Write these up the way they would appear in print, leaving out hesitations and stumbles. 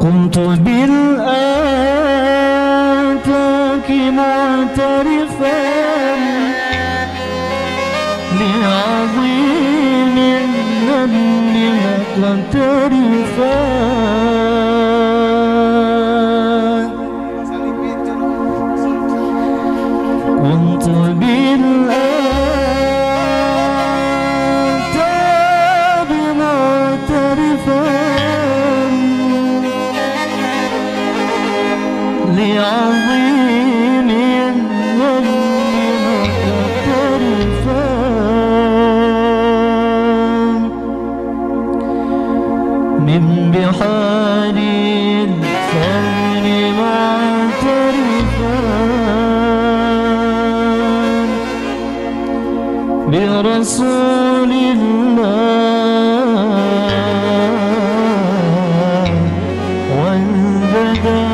قمت بالآفاق معترفا لعظيم الذنب مقترفا قمت بالآفاق معترفا لعظيم الذنب مقترفا من بحار الثمن معترفا برسول الله والبدوي.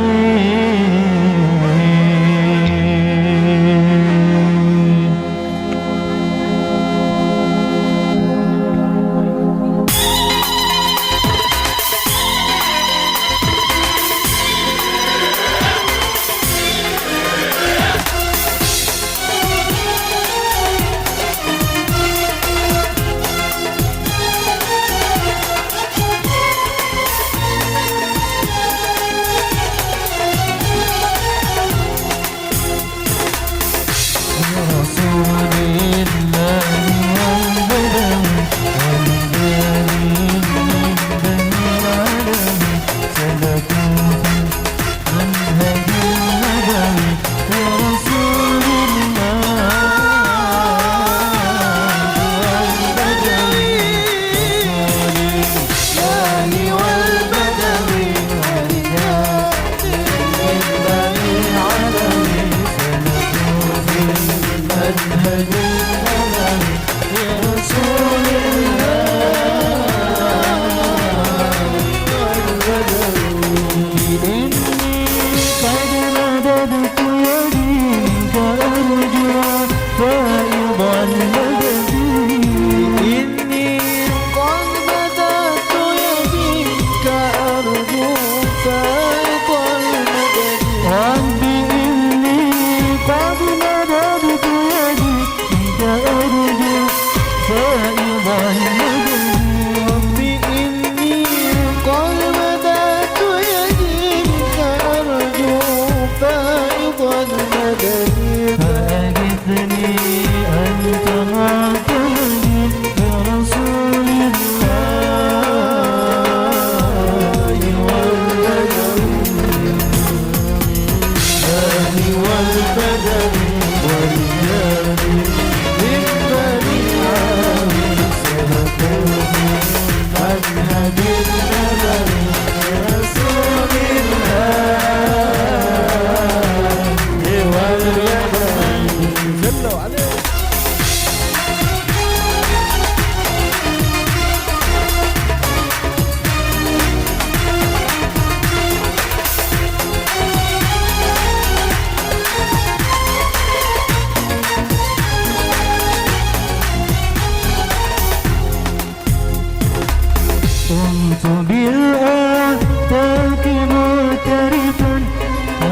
قمت بالآفاق معترفا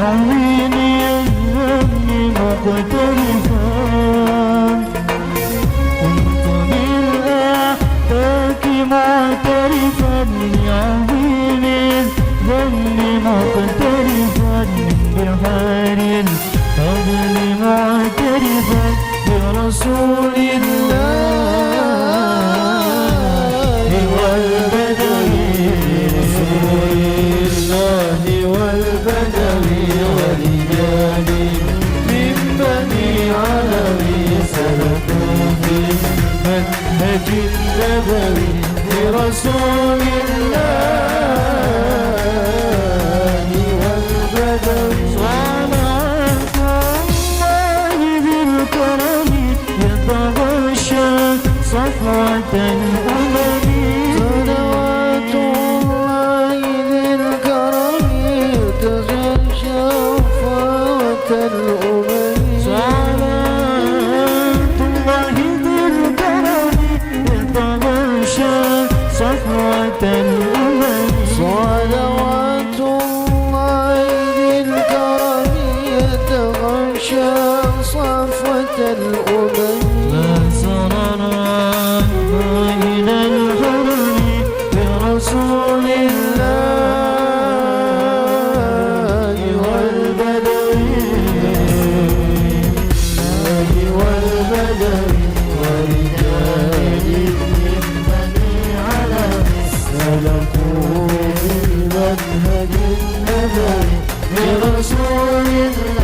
عظيم الذنب مقترفا قمت بالآفاق معترفا عظيم الذنب مقترفا من بحار الفضل معترفا برسول الله والبدوي ورجال من بني علوي سلكوا في منهج النبوي برسول الله والبدوي. صلاة الله بالكرم يتغشى صفوة الأمم. صلوات الله بالكرم يتغشى صفوة الأمم. صلاة الله بالكرم يتغشى صفوة الأمم. الأمم لا سررنا إلى الحرم برسول الله والبدوي ورجال من بني علم سلكوا بالمنهج النبوي برسول الله